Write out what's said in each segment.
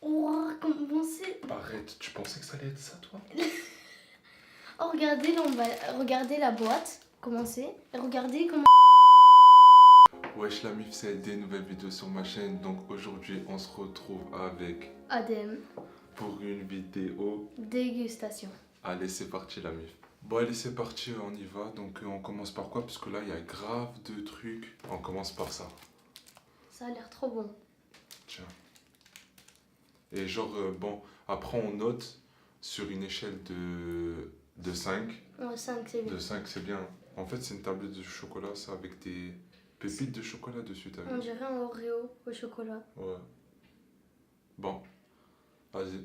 Oh, comment c'est? Arrête, tu pensais que ça allait être ça, toi? Oh, regardez la boîte, comment c'est. Et regardez comment... Wesh la mif, c'est LD, nouvelle vidéo sur ma chaîne. Donc aujourd'hui, on se retrouve avec ADM. pour une vidéo. Dégustation. Allez, c'est parti la mif. Bon, allez, c'est parti, on y va. Donc on commence par quoi? Parce que là, il y a grave de trucs. On commence par ça. Ça a l'air trop bon. Tiens. Et genre, bon, après on note sur une échelle de 5. Ouais, 5, c'est bien. De 5, c'est bien. En fait, c'est une tablette de chocolat, ça, avec des pépites de chocolat dessus, t'as On vu? dirait un Oreo au chocolat. Ouais. Bon, vas-y.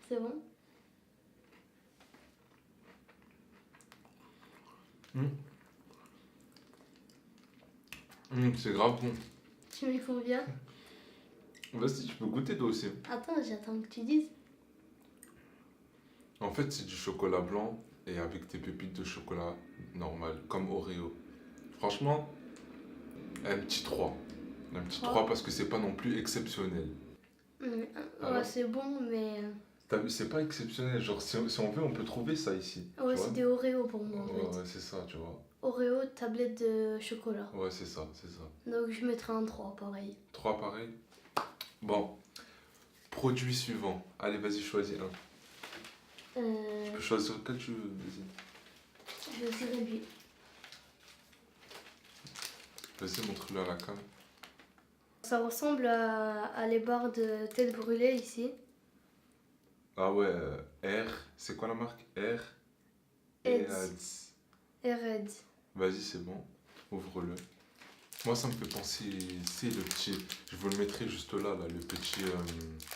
C'est bon? C'est grave bon. Tu mets combien? Vas-y, tu peux goûter toi aussi. Attends, j'attends que tu dises. En fait, c'est du chocolat blanc et avec des pépites de chocolat normal, comme Oreo. Franchement, un petit 3. Un petit 3 parce que c'est pas non plus exceptionnel. Ouais, Alors c'est bon, mais... T'as vu, c'est pas exceptionnel. Genre, si on veut, on peut trouver ça ici. Ouais, tu vois? c'est des Oreo pour moi, en Ouais, fait. ouais, c'est ça, tu vois. Oreo, tablette de chocolat. Ouais, c'est ça, c'est ça. Donc je mettrai un 3, pareil. 3 pareil. Bon, produit suivant. Allez, vas-y, choisis un. Tu peux choisir lequel tu veux, vas-y. Je dirais lui. Vas-y, montre-le à la cam. Ça ressemble à les barres de tête brûlée ici. Ah ouais, R, c'est quoi la marque? R Heads. Red. Vas-y, c'est bon, ouvre-le. Moi, ça me fait penser, c'est le petit, je vous le mettrai juste là, le petit,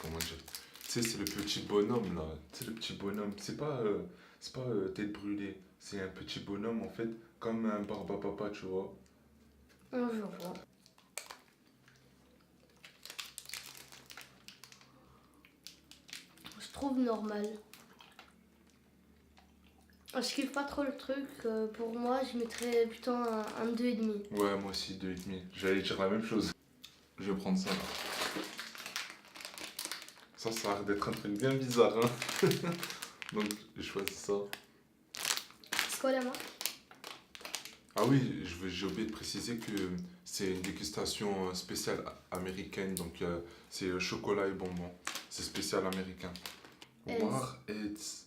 comment dire, tu sais, c'est le petit bonhomme, là, tu sais, le petit bonhomme, c'est pas tête brûlée, c'est un petit bonhomme, en fait, comme un barbapapa, tu vois. Je vois. Je trouve normal. Je kiffe pas trop le truc. Pour moi, je mettrais plutôt un 2,5. Ouais, moi aussi, 2,5. J'allais dire la même chose. Je vais prendre ça. Ça a l'air d'être un truc bien bizarre, hein. Donc, j'ai choisi ça. C'est quoi la marque? Ah oui, j'ai oublié de préciser que c'est une dégustation spéciale américaine. Donc, c'est chocolat et bonbons. C'est spécial américain. Heads. Warheads.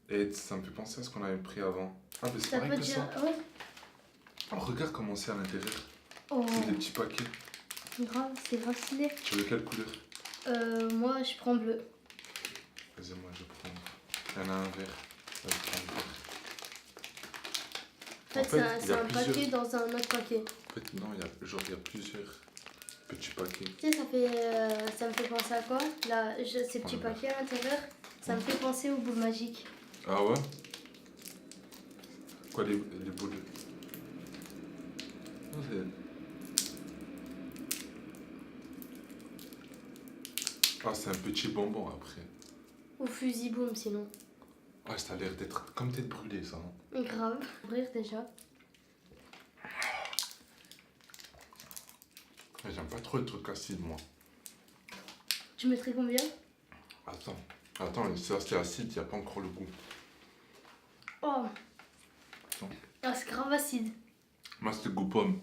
Heads, ça me fait penser à ce qu'on avait pris avant. Ah, mais c'est Ça pareil peut que dire... ça. Ouais. Oh, regarde comment c'est à l'intérieur. Oh, C'est des petits paquets. c'est grave stylé. Tu veux quelle couleur? Moi, je prends bleu. Vas-y, moi je prends. Il y en a un vert. Ça va prendre vert. En fait, c'est un paquet dans un autre paquet. En fait, non, il y a plusieurs petits paquets. Tu sais, ça me fait penser à quoi? Là, ces petits paquets à l'intérieur, ça me fait penser aux boules magiques. Ah ouais? Quoi, les boules? Non, c'est un petit bonbon après. Ou fusil boom sinon. Ah, ça a l'air d'être comme tête brûlée, ça. Hein. Grave. Ouvrir déjà. J'aime pas trop les trucs acides, moi. Tu mettrais combien? Attends, ça c'est acide, il n'y a pas encore le goût. Oh. Attends. Ah, c'est grave acide. Moi, c'était goût pomme.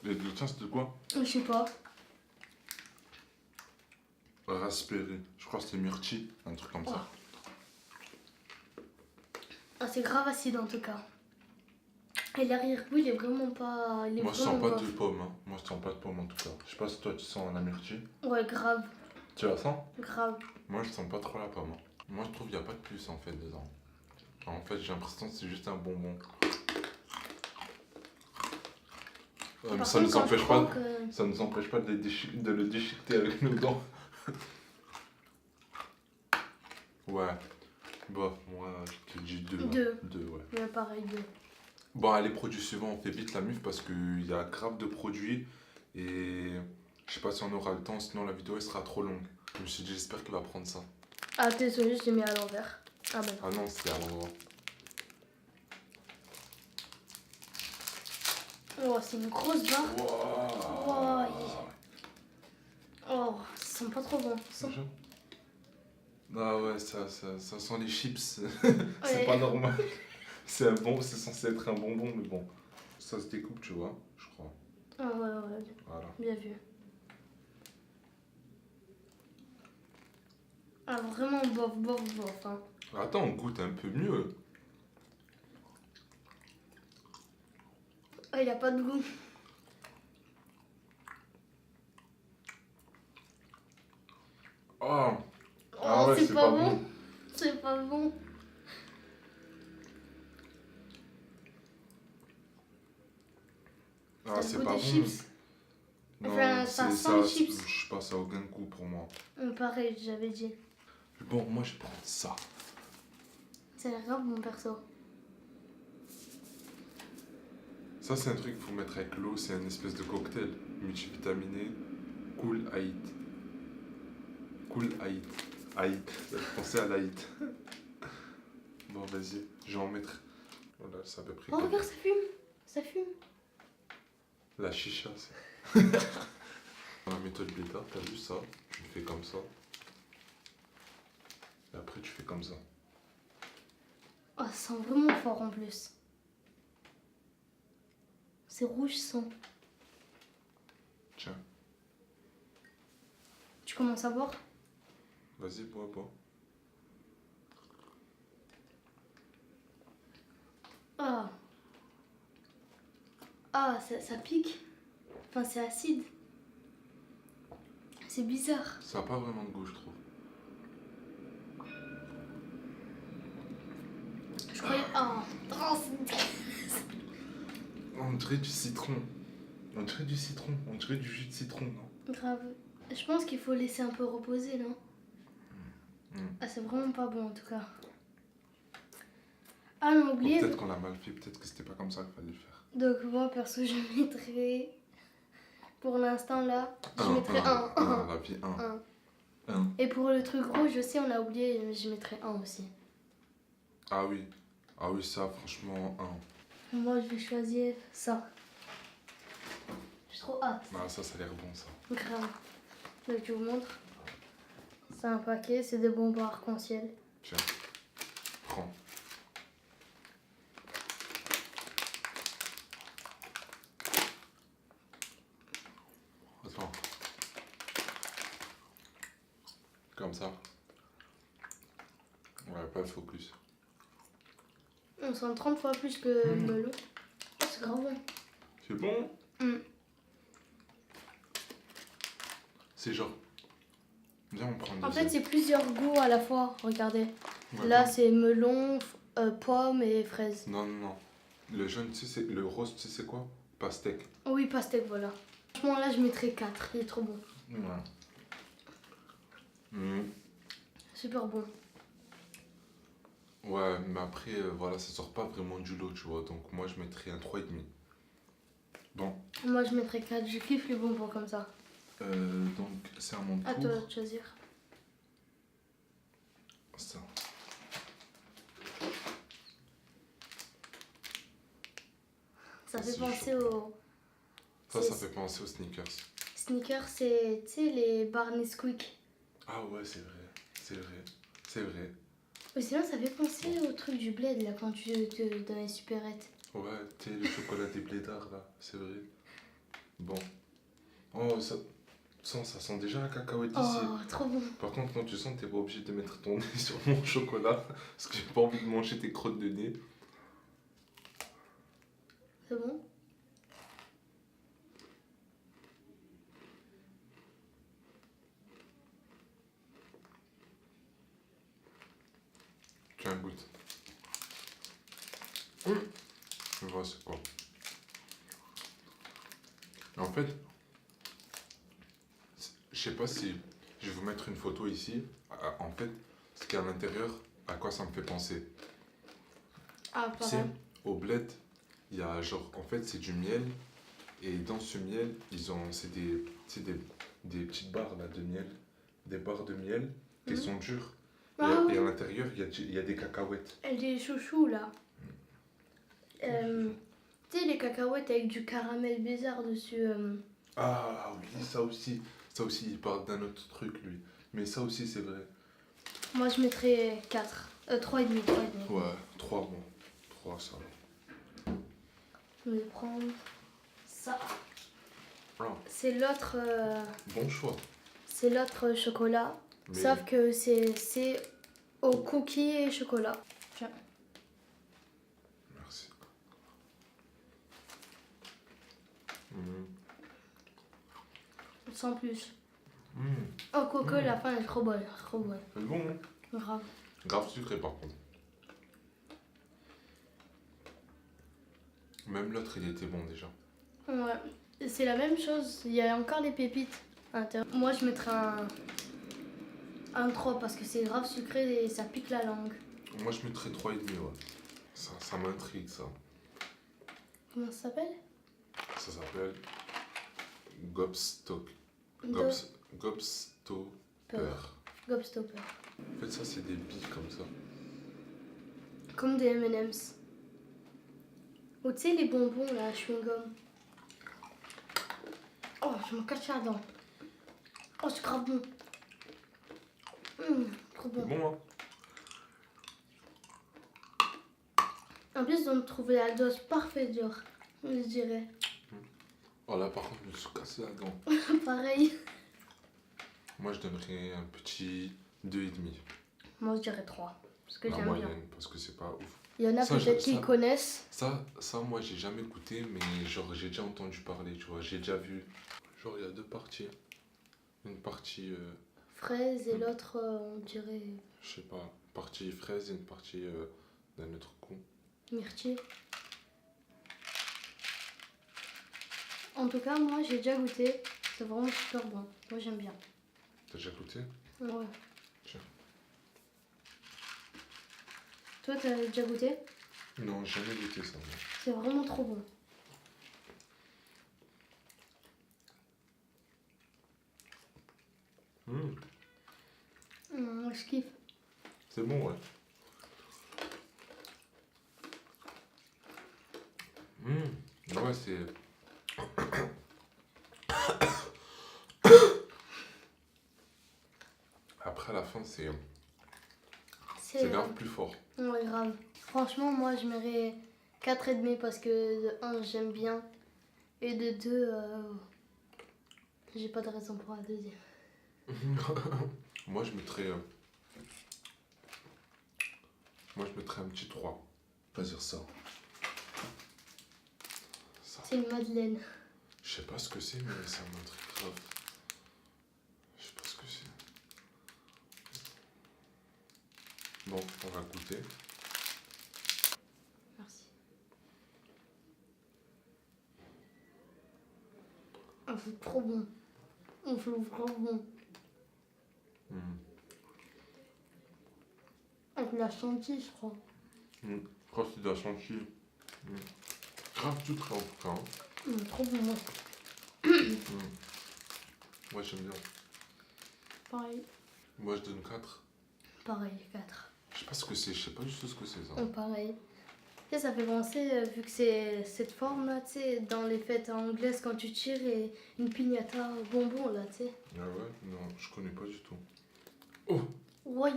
Et le tien, c'était quoi? Je sais pas. Raspberry. Je crois que c'était myrtille, un truc comme ça. Ah, c'est grave acide en tout cas. Et l'arrière-goût, il est vraiment pas... Moi, je sens pas de pomme. Hein. Moi, je sens pas de pomme en tout cas. Je sais pas si toi, tu sens la myrtille. Ouais, grave. Tu la sens? Grave. Moi, je sens pas trop la pomme. Hein. Moi, je trouve qu'il n'y a pas de plus en fait dedans. En fait, j'ai l'impression que c'est juste un bonbon. Ça ne nous empêche pas, ça nous empêche pas de le déchiqueter avec nos dents. Ouais. Bon, moi, je te dis 2. 2. 2, ouais. Ouais, pareil, 2. Bon, allez, produits suivants, on fait vite la muf parce qu'il y a grave de produits et je sais pas si on aura le temps, sinon la vidéo elle sera trop longue. Je me suis dit, j'espère qu'il va prendre ça. Ah, désolé, je l'ai mis à l'envers. Ah, ben. Ah non, c'était à l'endroit. Oh, c'est une grosse barre. Wow. Wow. pas trop bon. Sans- Déjà. Ah ouais, ça sent les chips. C'est Ouais. pas normal. C'est censé être un bonbon, mais bon. Ça se découpe, tu vois, je crois. Ah ouais, Voilà. bien vu. Ah, vraiment bof, hein. Attends, on goûte un peu mieux. Ah, il a pas de goût. Oh, Oh, ouais, c'est c'est pas pas bon. bon. C'est pas bon. Ah, Ça c'est goûte pas des bon. chips. Non, Enfin, ça c'est sent les chips. je sais pas, ça a aucun goût pour moi. Pareil, j'avais dit. Bon, moi je vais prendre ça. C'est grave mon perso. Ça, c'est un truc qu'il faut mettre avec l'eau. C'est une espèce de cocktail multivitaminé. Cool Aït. Cool Aït. Aït. Pensez à l'Aït. Bon, vas-y, je vais en mettre. Voilà, c'est à peu près Oh, comme regarde, ça fume. Ça fume. la chicha. C'est la méthode bêta, t'as vu ça? Tu fais comme ça. Et après, tu fais comme ça. Oh, ça sent vraiment fort en plus. C'est rouge sang. Tiens, Tu commences à boire? vas-y, bois, bois. Ah. Ah, ça pique. Enfin, c'est acide. C'est bizarre. Ça n'a pas vraiment de goût, je trouve. Je croyais. Ah. Oh, On dirait du citron. On dirait du citron. On dirait du jus de citron, non? c'est grave. Je pense qu'il faut laisser un peu reposer, non? Ah, c'est vraiment pas bon en tout cas. Ah non, Ou oublié. peut-être qu'on l'a mal fait, peut-être que c'était pas comme ça qu'il fallait le faire. Donc moi perso je mettrais pour l'instant là, je mettrais un. La vie, un. Et pour le truc rouge je sais on a oublié, mais je mettrais un aussi. Ah oui. Ah oui, ça, franchement, un. Moi je vais choisir ça. J'ai trop hâte. Ah, ça a l'air bon, ça. Grave. Donc je vous montre. C'est un paquet, c'est des bonbons arc-en-ciel. Tiens, prends. Attends. Comme ça. Ouais, pas le focus. On sent 30 fois plus que le melon. Oh, c'est grave bon. C'est bon? Mm. C'est genre. Viens, on prend En fait c'est plusieurs goûts à la fois, regardez. Ouais, Là non. c'est melon, pomme et fraise. Non, non, non. Le jaune, tu sais, le rose, tu sais c'est quoi? Pastèque. Oh oui, pastèque, voilà. Franchement là je mettrais 4, il est trop bon. Ouais. Mm. Super bon. Ouais, mais après, voilà, ça sort pas vraiment du lot, tu vois. Donc moi, je mettrais un 3,5. Bon, Moi je mettrais 4, je kiffe les bonbons comme ça. donc c'est à mon À tour. toi de choisir. Ça. Ça Ça, fait c'est penser chaud. aux Ça C'est- fait penser aux sneakers. sneakers, c'est tu sais les barres Nesquik. Ah ouais, c'est vrai. C'est vrai. C'est vrai. Ou sinon ça fait penser au truc du bled là quand tu te dans les supérettes. Ouais, tu sais, le chocolat des blédards, là. C'est vrai. Bon. Oh, ça sent déjà la cacahuète ici. Oh, trop bon. Par contre, quand tu sens, t'es pas obligé de mettre ton nez sur mon chocolat. Parce que j'ai pas envie de manger tes crottes de nez. C'est bon? Tiens, goûte. Je vois c'est quoi. En fait, je sais pas si je vais vous mettre une photo ici. En fait, ce qu'il y a à l'intérieur, à quoi ça me fait penser. Ah, Tu sais, pareil. au bled, il y a genre, en fait, c'est du miel. Et dans ce miel, c'est des petites barres là, de miel. Des barres de miel qui Mhm. sont dures. Ah Et à oui. l'intérieur, il y a des cacahuètes. Et des chouchous là. Tu sais les cacahuètes avec du caramel bizarre dessus. Ah oui, ça aussi. Ça aussi, il parle d'un autre truc, lui. Mais ça aussi, c'est vrai. Moi, je mettrais 4. 3,5. 3,5. Ouais, 3, bon. 3, ça. Je vais prendre ça. Ah, C'est l'autre bon choix. c'est l'autre chocolat. Mais Sauf que c'est au cookie et chocolat. Tiens. merci. Mhm. Sans plus. Mhm. Oh, coco, la fin est trop bonne. Trop bonne. C'est bon, hein? Grave. Grave sucré, par contre. Même l'autre, il était bon, déjà. Ouais. C'est la même chose. Il y a encore des pépites à l'intérieur. Moi, je mettrais un 3 parce que c'est grave sucré et ça pique la langue. Moi, je mettrais 3,5, ouais. Ça m'intrigue, ça. Comment ça s'appelle? Ça s'appelle Gobstock. Do- Gobstopper. Peur. Gobstopper. En fait, ça, c'est des billes comme ça. Comme des M&M's. Ou tu sais, les bonbons, là, chewing-gum. Oh, je me cache la dent. Oh, c'est grave bon. Trop C'est bon. bon, hein? En plus, on trouve la dose parfaite, genre, je dirais. Oh là, par contre, je me suis cassé la dent. Pareil. Moi, je donnerais un petit 2,5. Moi, je dirais 3. Parce que La j'aime bien. moyenne, parce que c'est pas ouf. Il y en a Ça, peut-être qui ça- connaissent. Ça, moi, j'ai jamais goûté, mais genre, j'ai déjà entendu parler, tu vois. J'ai déjà vu. Genre, il y a deux parties. Une partie, Fraise et l'autre, on dirait je sais pas, partie fraise et une partie d'un autre coup. myrtille. En tout cas, moi, j'ai déjà goûté. C'est vraiment super bon. Moi, j'aime bien. T'as déjà goûté? Ouais. Tiens. Toi, t'as déjà goûté? Non, j'ai jamais goûté ça. Moi. C'est vraiment trop bon. Moi, je kiffe. C'est bon, ouais. Ouais, c'est. Après, à la fin, c'est grave plus fort. Ouais, grave. Franchement, moi, je mets 4,5 parce que de 1, j'aime bien. Et de 2, j'ai pas de raison pour la deuxième. Moi, je mettrais. Moi, je mettrais un petit 3. Choisir ça. Ça. C'est une madeleine. Je sais pas ce que c'est, mais ça m'intrigue grave. Je sais pas ce que c'est. Bon, on va goûter. Merci. Oh, c'est trop bon. Oh, c'est vraiment bon. Avec la chantilly, je crois. Je crois que c'est de la chantilly. Grave sucré en tout cas. Hein. Trop bon. Ouais, j'aime bien. Pareil. Moi, je donne 4. Pareil, 4. Je sais pas ce que c'est, je sais pas du tout ce que c'est ça. Pareil. Tu sais, ça fait penser, vu que c'est cette forme-là, tu sais, dans les fêtes anglaises, quand tu tires et une piñata bonbon, là, tu sais. Ah ouais? Non, je connais pas du tout. Oh! Oui,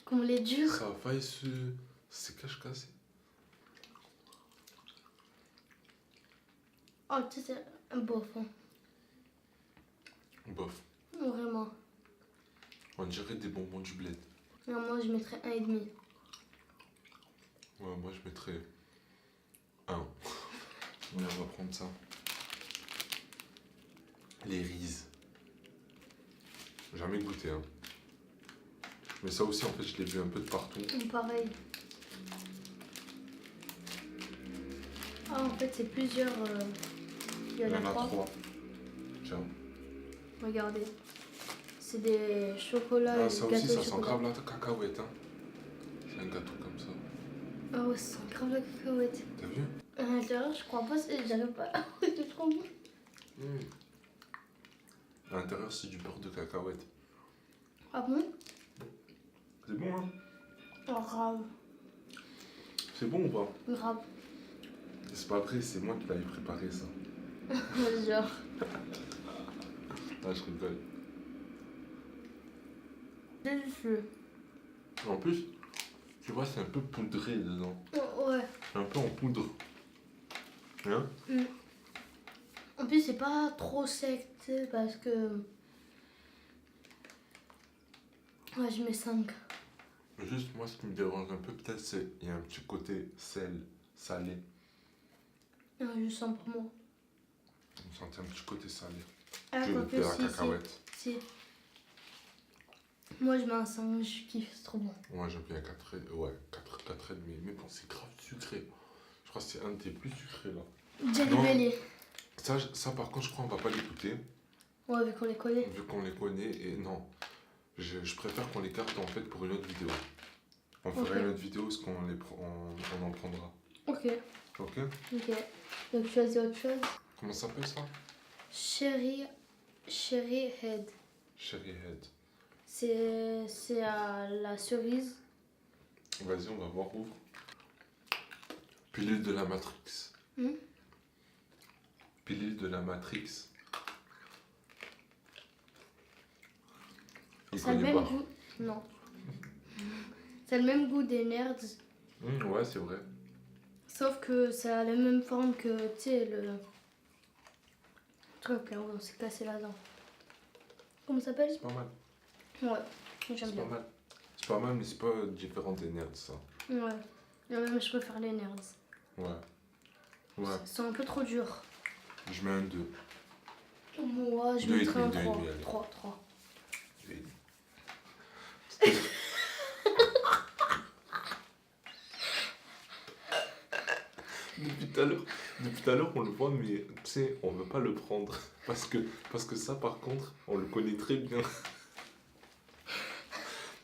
comme les durs. Ça a failli se. C'est cache-cassé. Oh, tu sais, c'est un bof. Hein. Bof. Vraiment. On dirait des bonbons du bled. Non, moi, je mettrais 1,5. Ouais, moi je mettrais 1. Ouais, on va prendre ça. Les Reese. Jamais goûté, hein. Mais ça aussi, en fait, je l'ai vu un peu de partout. Pareil. Ah, en fait, c'est plusieurs. Il y en a 3. Tiens. Regardez. C'est des chocolats Ah, et ça des aussi, gâteaux ça de sent chocolat. grave la cacahuète, hein. C'est un gâteau comme ça. Ah ouais, ça sent grave la cacahuète. T'as vu? À l'intérieur, je crois pas, j'arrive pas. C'est trop bon. À l'intérieur, c'est du beurre de cacahuète. Ah bon? C'est bon, hein? Oh, grave. C'est bon ou pas? Grave. C'est pas vrai, c'est moi qui l'avais préparé ça. Genre. Ah, je rigole. Délicieux. En plus, tu vois, c'est un peu poudré dedans. Oh, ouais. C'est un peu en poudre. Hein? En plus, c'est pas trop sec, tu sais, parce que... Ouais, je mets 5. Juste, moi, ce qui me dérange un peu, peut-être, c'est il y a un petit côté salé. Non, je sens pour moi. On sentait un petit côté salé. Ah, Tu quoi de que la si, cacahuète. si. Moi, je mets un 5, je kiffe, c'est trop bon. Moi, j'aime bien 4 ouais, 4 et demi. Mais bon, c'est grave sucré. Je crois que c'est un des plus sucrés, là. Jelly Non. Belly. Ça, par contre, je crois qu'on va pas l'écouter. Ouais, vu qu'on les connaît. Vu qu'on les connaît. Et non, je préfère qu'on les garde, en fait, pour une autre vidéo. On fera Ok. une autre vidéo, parce qu'on on en prendra. Ok. Ok? Ok. Donc, choisis autre chose. Comment ça s'appelle, ça? Cherry Head. Cherry Head. C'est à la cerise. Vas-y, on va voir, ouvre. Pilule de la Matrix. Pilule de la Matrix. Il Ça a le connaît même pas. goût. Non. Ça a le même goût des nerds. Ouais, c'est vrai. Sauf que ça a la même forme que, tu sais, le truc là où on s'est cassé la dent. Comment ça s'appelle? C'est pas mal. Ouais, j'aime C'est bien. pas mal. C'est pas mal, mais c'est pas différent des nerds, ça. Ouais. Non, mais je préfère les nerds. Ouais. Ouais. Ils sont un peu trop durs. Je mets un 2. Moi, je Deux et mettrais un demi, 3. allez. 3. Depuis tout à l'heure, on le voit, mais tu sais, on veut pas le prendre. Parce que ça, par contre, on le connaît très bien.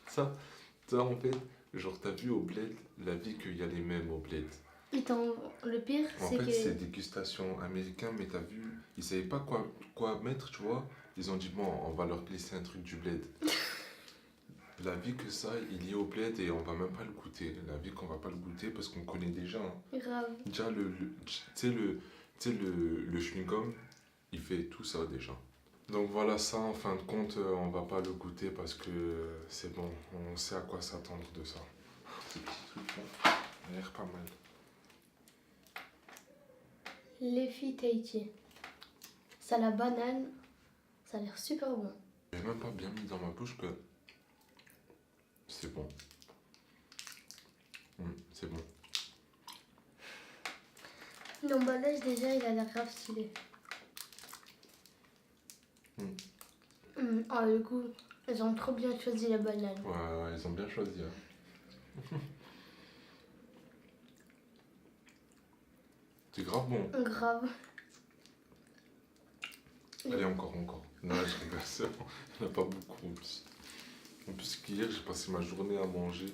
Ça, en fait, genre, t'as vu au bled, la vie qu'il y a les mêmes au bled. Le pire, En c'est fait, que... c'est dégustation américain, mais t'as vu, ils savaient pas quoi mettre, tu vois. Ils ont dit, bon, on va leur glisser un truc du bled. La vie que ça, il y est au bled et on va même pas le goûter. La vie qu'on va pas le goûter parce qu'on connaît déjà. Hein. Grave. Déjà, tu sais, le chewing-gum, il fait tout ça déjà. Donc voilà, ça, en fin de compte, on va pas le goûter parce que c'est bon, on sait à quoi s'attendre de ça. Ce petit truc-là, il a l'air pas mal. L'Effie Tahiti. Ça a la banane. Ça a l'air super bon. J'ai même pas bien mis dans ma bouche que c'est bon. C'est bon. L'emballage, déjà, il a l'air grave stylé. Ah, le goût. Ils ont trop bien choisi la banane. Ouais, ils ont bien choisi. Hein. C'est grave bon. Grave. Allez, encore. Non, je rigole, c'est bon. Il n'y en a pas beaucoup en plus. En plus qu'hier, j'ai passé ma journée à manger.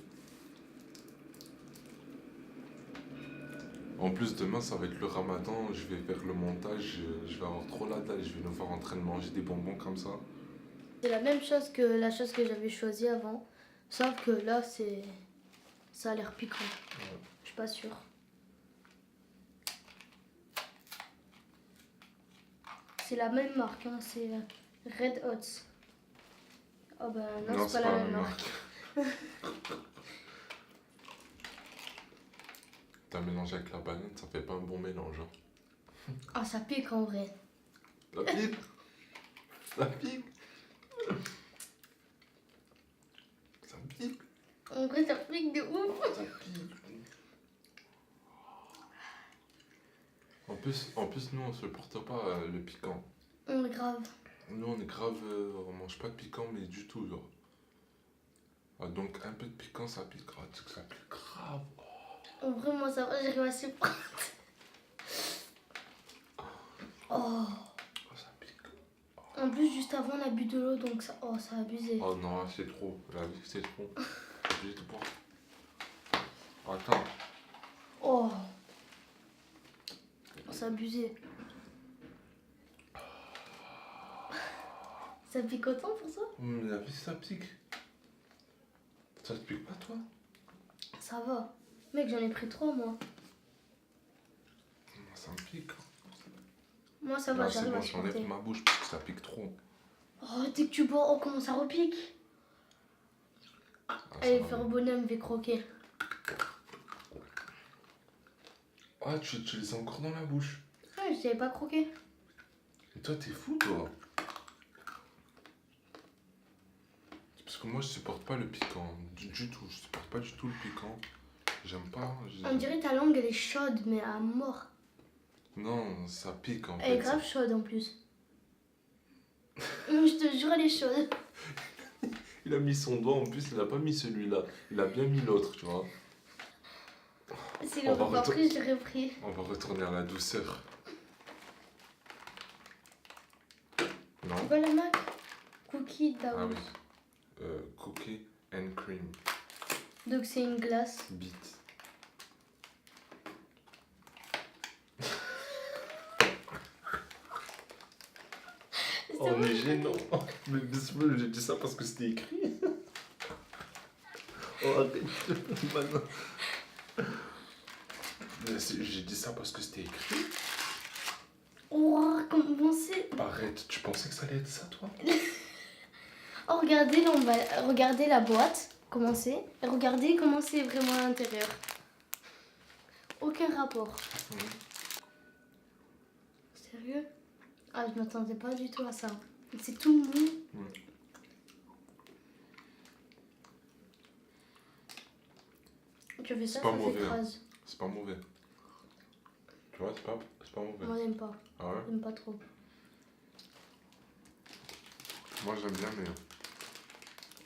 En plus, demain, ça va être le ramadan. Je vais faire le montage. Je vais avoir trop la dalle. Je vais nous voir en train de manger des bonbons comme ça. C'est la même chose que la chose que j'avais choisie avant. Sauf que là, ça a l'air piquant. Ouais. Je suis pas sûre. C'est la même marque, hein, c'est Red Hot. Oh ben non, c'est pas la même marque. T'as mélangé avec la banane, ça fait pas un bon mélange. Hein. Ah, ça pique en vrai. Ça pique. Ça pique. Ça pique. En vrai, ça pique de ouf. Ça pique. En plus, nous, on supporte pas le piquant. Grave. Nous, on est grave, on mange pas de piquant, mais du tout, genre. Ah, donc, un peu de piquant, ça pique grave. Ça pique grave. En vrai, moi, ça va, j'arrive à supporter. Oh. Oh, ça pique. En plus, juste avant, on a bu de l'eau, donc ça, oh, ça a abusé. Oh non, c'est trop. La vie, c'est trop. Je vais te boire. Attends. Oh. Oh, ça a abusé. Ça pique autant pour ça? La vie, ça pique. Ça te pique pas, toi? Ça va. Mec, j'en ai pris 3, moi. Ça me pique. Moi, ça va, Là, c'est j'arrive bon, à j'enlève supporter. ma bouche parce que ça pique trop. Oh, dès que tu bois, oh, comment ça repique. Ah, ça Allez, va faire bien. bonhomme, vais croquer. Ah, tu les as encore dans la bouche. Ah, je savais pas croquer. Et toi, t'es fou, toi. Parce que moi, je supporte pas le piquant. Du tout. Je supporte pas du tout le piquant. J'aime pas. On dirait ta langue, elle est chaude, mais à mort. Non, ça pique en Elle est fait. grave chaude en plus. Je te jure, elle est chaude. Il a mis son doigt, en plus, il a pas mis celui-là. Il a bien mis l'autre, tu vois. Si On le va repas retour- pris, j'aurais pris. On va retourner à la douceur. Non? C'est quoi la marque? Cookie Ah Dough. oui. Cookie and cream. Donc c'est une glace. Beat. Oh, on est gênant. Mais bisous, j'ai dit ça parce que c'était écrit. Oh, arrête. Maintenant. J'ai dit ça parce que c'était écrit. Oh, comment c'est? Arrête, tu pensais que ça allait être ça, toi? Oh, regardez la boîte, comment c'est. Et regardez comment c'est vraiment à l'intérieur. Aucun rapport. Sérieux? Ah, je m'attendais pas du tout à ça. C'est tout mou. Tu fais ça, pas ça mauvais, s'écrase. C'est pas mauvais. Tu vois, c'est pas mauvais. Moi, j'aime pas. Ah ouais? J'aime pas trop. Moi, j'aime bien, mais.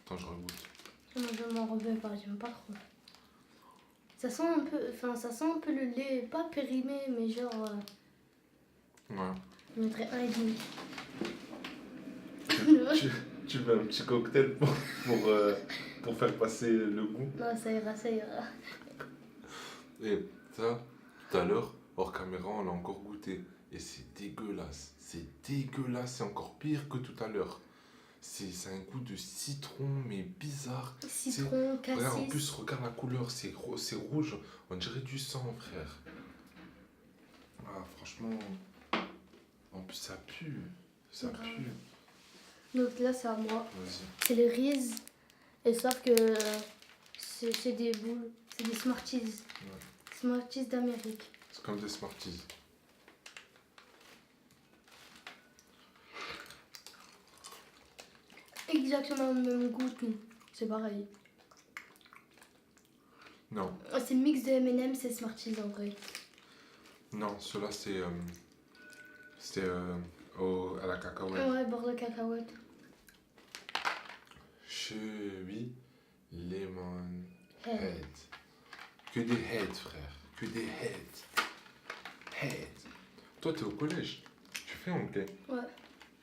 Attends, je regoute. Moi, je m'en reviens pas, j'aime pas trop. Ça sent un peu, ça sent un peu le lait, pas périmé, mais genre, Ouais. je mettrais 1,5. Tu veux un petit cocktail pour faire passer le goût? Non, ça ira, ça ira. Et ça, tout à l'heure, hors caméra, on l'a encore goûté. Et c'est dégueulasse. C'est dégueulasse. C'est encore pire que tout à l'heure. C'est un goût de citron, mais bizarre. Citron, Regarde, en cassis. plus, regarde la couleur. C'est rouge. On dirait du sang, frère. Ah, franchement. En plus, ça pue. Ça Grave. pue. Donc là, c'est à moi. Vas-y. C'est les Reese. Et sauf que c'est des boules. C'est des Smarties. Ouais. Smarties d'Amérique. C'est comme des Smarties. Exactement le même goût, tout. C'est pareil. Non. C'est mix de M&M's et Smarties en vrai. Non, ceux-là, c'est à la cacahuète. Ouais, bord de cacahuète. Chewy Lemon Head. Head. Que des heads, frère. Que des heads. Head. Toi, t'es au collège. Tu fais anglais. Ouais.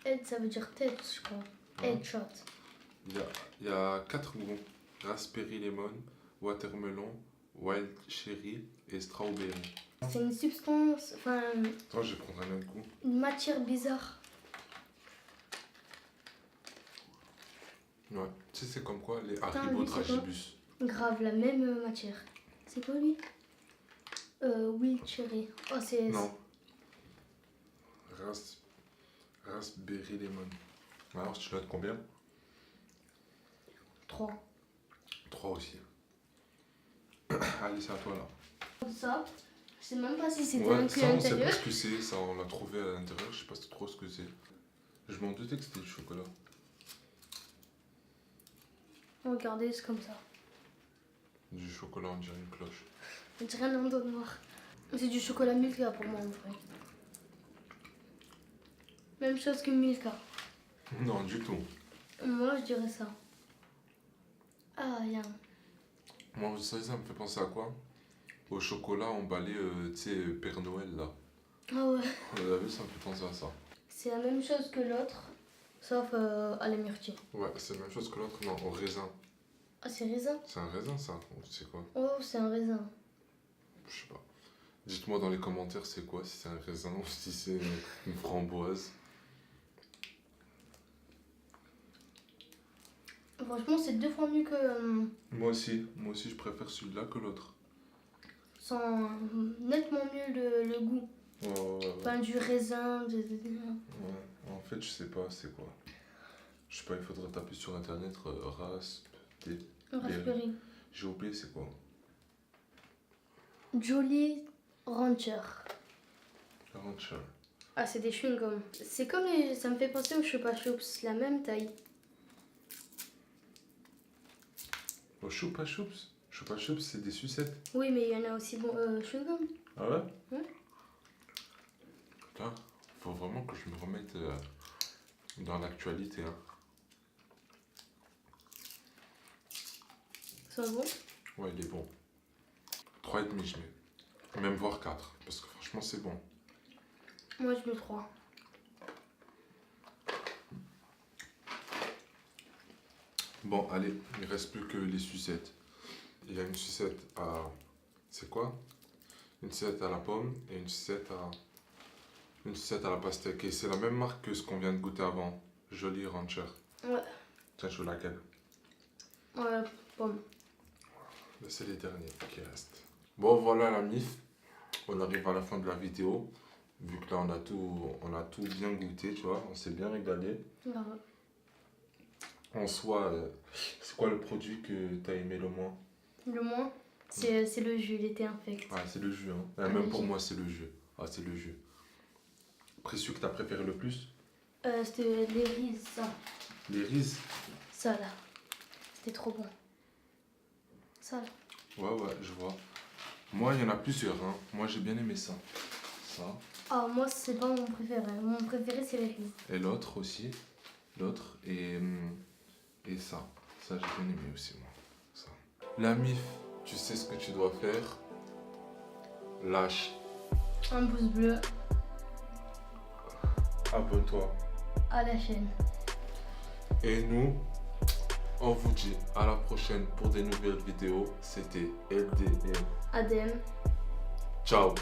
Head, ça veut dire tête, je crois. Headshot. Il y a 4 goûts. Raspberry Lemon, Watermelon, Wild Cherry et Strawberry. C'est une substance, Attends, je vais prendre un autre goût. une matière bizarre. Ouais. Tu sais, c'est comme quoi les Putain, Haribo lui, c'est quoi? Dragibus. Grave, la même matière. C'est quoi lui? Wild Cherry. Oh, c'est. Non. Raspberry Lemon. Alors, tu notes combien? 3. 3 aussi. Allez, c'est à toi là. Ça, je sais même pas si c'était Ouais, inclus ça, à on sait pas l'intérieur. ce que c'est. Ça, on l'a trouvé à l'intérieur. Je sais pas trop ce que c'est. Je m'en doutais que c'était du chocolat. Regardez, c'est comme ça. Du chocolat, on dirait une cloche. On dirait un endo noir. C'est du chocolat Milka pour moi en vrai. Même chose que Milka. Non, du tout. Moi, je dirais ça. Ah, rien. Moi, vous savez, ça me fait penser à quoi? Au chocolat emballé, tu sais, Père Noël là. Ah ouais. Vous avez vu, ça me fait penser à ça. C'est la même chose que l'autre, sauf à la myrtille. Ouais, c'est la même chose que l'autre, non, au raisin. Ah, c'est raisin? C'est un raisin ça, ou c'est quoi? Oh, c'est un raisin. Je sais pas. Dites-moi dans les commentaires c'est quoi, si c'est un raisin ou si c'est une framboise. Franchement, c'est 2 fois mieux que. Moi aussi je préfère celui-là que l'autre. Sans nettement mieux le goût. Ouais. Enfin, du raisin. Ouais, en fait, je sais pas c'est quoi. Je sais pas, il faudrait taper sur internet rasp. Raspberry. J'ai oublié c'est quoi. Jolly Rancher. Rancher. Ah, c'est des chewing-gums. C'est comme les... Ça me fait penser aux Chupa Chups, la même taille. Oh, Chupa Chups. Chupa Chups, c'est des sucettes. Oui, mais il y en a aussi bon chewing-gum. Ah ouais? Ouais. Putain, faut vraiment que je me remette dans l'actualité. Hein. Ça va bon? Ouais, il est bon. 3,5 je mets. Même voire 4. Parce que franchement, c'est bon. Moi, je mets 3. Bon, allez, il reste plus que les sucettes. Il y a une sucette à... C'est quoi? Une sucette à la pomme et une sucette à la pastèque. Et c'est la même marque que ce qu'on vient de goûter avant. Jolly Rancher. Ouais. Tiens, je veux laquelle? Ouais, pomme. Là, c'est les derniers qui restent. Bon, voilà la MIF. On arrive à la fin de la vidéo. Vu que là, on a tout bien goûté, tu vois. On s'est bien régalé. Grave. En soi, c'est quoi le produit que tu as aimé le moins? Le moins, c'est le jus, il était infect. Ah, c'est le jus, hein. Ah, Même le pour jus. moi, c'est le jus. Ah, c'est le jus. Après, celui que tu as préféré le plus? C'était les riz, ça. Les riz. Ça, là. C'était trop bon. Ça, là. Ouais, je vois. Moi, il y en a plusieurs, hein. Moi, j'ai bien aimé ça. Ça. Ah, moi, c'est pas mon préféré. Mon préféré, c'est les riz. Et l'autre aussi. L'autre. Et ça. Ça, j'ai bien aimé aussi, moi. Ça. La MIF, tu sais ce que tu dois faire. Lâche. Un pouce bleu Abonne-toi. à la chaîne. Et nous, on vous dit à la prochaine pour des nouvelles vidéos. C'était LDM. ADM. Ciao.